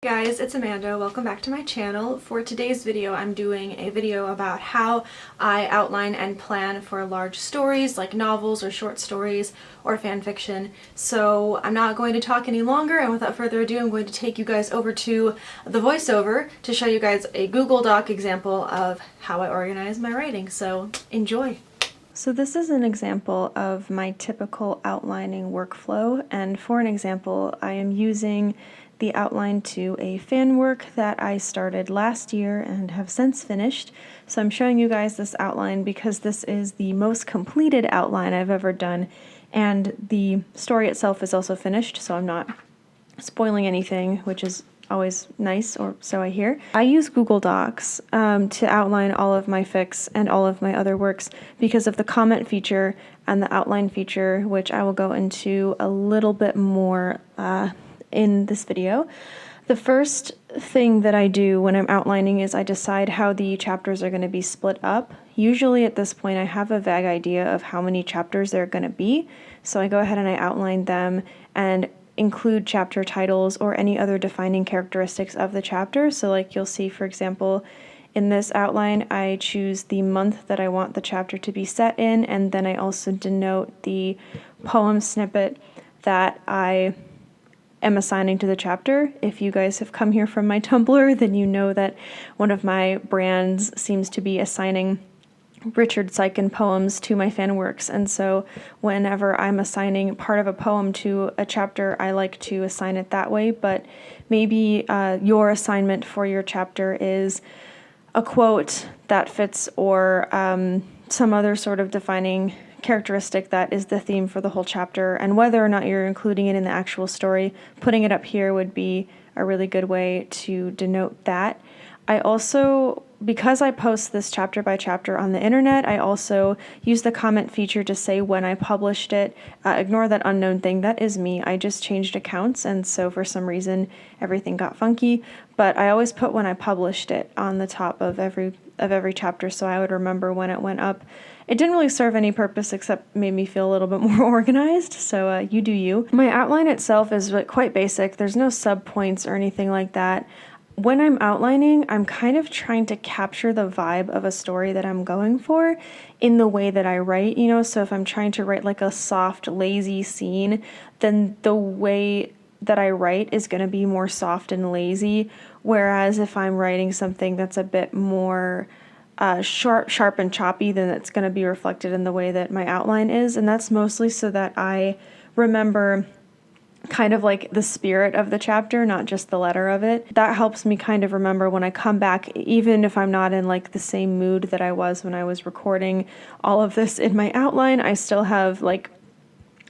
Hey guys, it's Amanda. Welcome back to my channel. For today's video, I'm doing a video about how I outline and plan for large stories like novels or short stories or fan fiction. So I'm not going to talk any longer, and without further ado, I'm going to take you guys over to the voiceover to show you guys a Google Doc example of how I organize my writing. So enjoy! So this is an example of my typical outlining workflow, and for an example, I am using the outline to a fan work that I started last year and have since finished. So I'm showing you guys this outline because this is the most completed outline I've ever done, and the story itself is also finished, so I'm not spoiling anything, which is always nice, or so I hear. I use Google Docs to outline all of my fics and all of my other works because of the comment feature and the outline feature, which I will go into a little bit more in this video. The first thing that I do when I'm outlining is I decide how the chapters are going to be split up. Usually at this point I have a vague idea of how many chapters there are going to be, so I go ahead and I outline them and include chapter titles or any other defining characteristics of the chapter. So like you'll see, for example, in this outline I choose the month that I want the chapter to be set in, and then I also denote the poem snippet that I am assigning to the chapter. If you guys have come here from my Tumblr, then you know that one of my brands seems to be assigning Richard Sykin poems to my fan works, and so whenever I'm assigning part of a poem to a chapter, I like to assign it that way. But maybe your assignment for your chapter is a quote that fits, or some other sort of defining characteristic that is the theme for the whole chapter, and whether or not you're including it in the actual story, putting it up here would be a really good way to denote that. I also, because I post this chapter by chapter on the internet, I also use the comment feature to say when I published it. Ignore that unknown thing, that is me. I just changed accounts, and so for some reason everything got funky, but I always put when I published it on the top of every chapter, so I would remember when it went up. It didn't really serve any purpose except made me feel a little bit more organized, so you do you. My outline itself is quite basic. There's no subpoints or anything like that. When I'm outlining, I'm kind of trying to capture the vibe of a story that I'm going for in the way that I write, you know? So if I'm trying to write like a soft, lazy scene, then the way that I write is going to be more soft and lazy, whereas if I'm writing something that's a bit more sharp and choppy, then it's going to be reflected in the way that my outline is, and that's mostly so that I remember kind of like the spirit of the chapter, not just the letter of it. That helps me kind of remember when I come back, even if I'm not in like the same mood that I was when I was recording all of this in my outline, I still have like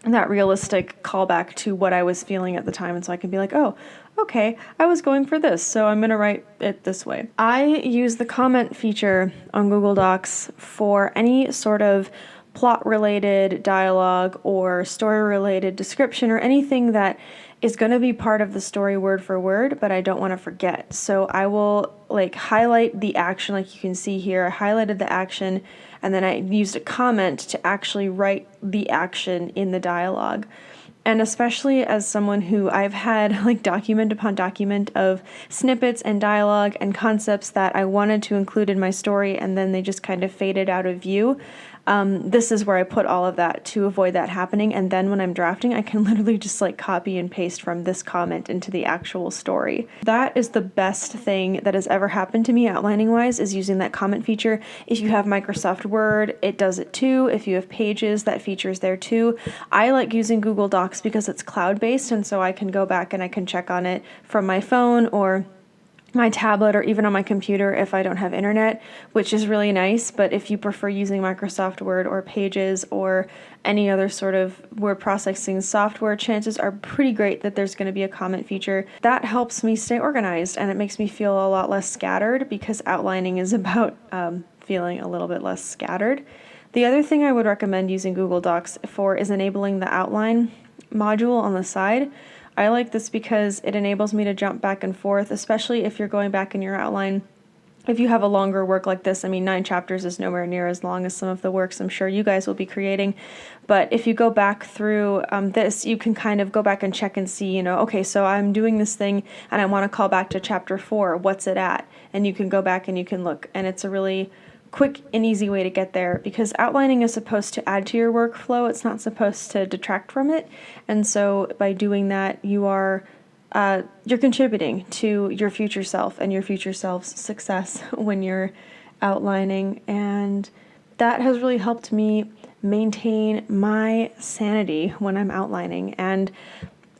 that realistic callback to what I was feeling at the time, and so I can be like, oh, okay, I was going for this, so I'm gonna write it this way. I use the comment feature on Google Docs for any sort of plot-related dialogue or story-related description or anything that is going to be part of the story word for word, but I don't want to forget. So I will like highlight the action, like you can see here. I highlighted the action, and then I used a comment to actually write the action in the dialogue. And especially as someone who I've had like document upon document of snippets and dialogue and concepts that I wanted to include in my story, and then they just kind of faded out of view. This is where I put all of that to avoid that happening, and then when I'm drafting, I can literally just like copy and paste from this comment into the actual story. That is the best thing that has ever happened to me outlining wise, is using that comment feature. If you have Microsoft Word, it does it too. If you have Pages, that feature is there too. I like using Google Docs because it's cloud-based, and so I can go back and I can check on it from my phone or my tablet or even on my computer if I don't have internet, which is really nice. But if you prefer using Microsoft Word or Pages or any other sort of word processing software, chances are pretty great that there's going to be a comment feature. That helps me stay organized, and it makes me feel a lot less scattered, because outlining is about feeling a little bit less scattered. The other thing I would recommend using Google Docs for is enabling the outline module on the side. I like this because it enables me to jump back and forth, especially if you're going back in your outline if you have a longer work like this, I mean, 9 chapters is nowhere near as long as some of the works I'm sure you guys will be creating. But if you go back through this, you can kind of go back and check and see, you know, okay, so I'm doing this thing and I want to call back to chapter 4. What's it at? And you can go back and you can look. And it's a really quick and easy way to get there, because outlining is supposed to add to your workflow. It's not supposed to detract from it. And so by doing that, you're contributing to your future self and your future self's success when you're outlining. And that has really helped me maintain my sanity when I'm outlining. And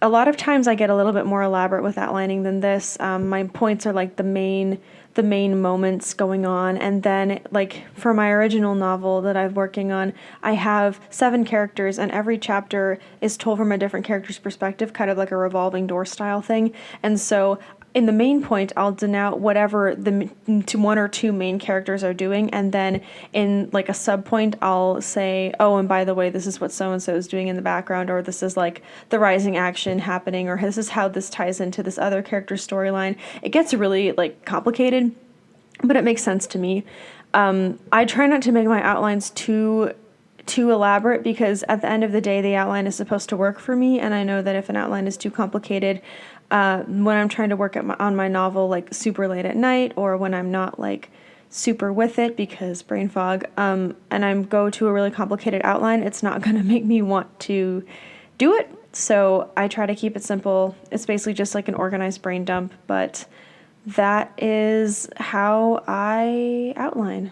a lot of times I get a little bit more elaborate with outlining than this. My points are like the main moments going on, and then like for my original novel that I'm working on, I have 7 characters, and every chapter is told from a different character's perspective, kind of like a revolving door style thing. And so in the main point, I'll denote whatever the 1 or 2 main characters are doing, and then in like a sub point, I'll say, oh, and by the way, this is what so-and-so is doing in the background, or this is like the rising action happening, or this is how this ties into this other character's storyline. It gets really like complicated, but it makes sense to me. I try not to make my outlines too elaborate, because at the end of the day, the outline is supposed to work for me, and I know that if an outline is too complicated, when I'm trying to work on my novel like super late at night, or when I'm not like super with it because brain fog, and I go to a really complicated outline, it's not going to make me want to do it. So I try to keep it simple. It's basically just like an organized brain dump, but that is how I outline.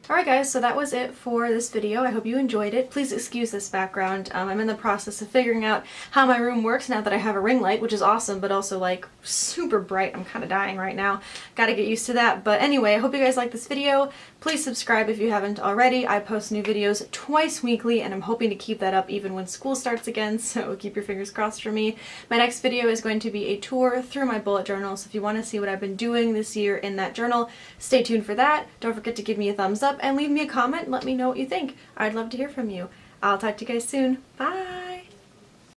Alright guys, so that was it for this video. I hope you enjoyed it. Please excuse this background. I'm in the process of figuring out how my room works now that I have a ring light, which is awesome, but also like super bright. I'm kind of dying right now. Gotta get used to that. But anyway, I hope you guys like this video. Please subscribe if you haven't already. I post new videos twice weekly, and I'm hoping to keep that up even when school starts again, so keep your fingers crossed for me. My next video is going to be a tour through my bullet journal, so if you want to see what I've been doing this year in that journal, stay tuned for that. Don't forget to give me a thumbs up and leave me a comment. Let me know what you think. I'd love to hear from you. I'll talk to you guys soon. Bye!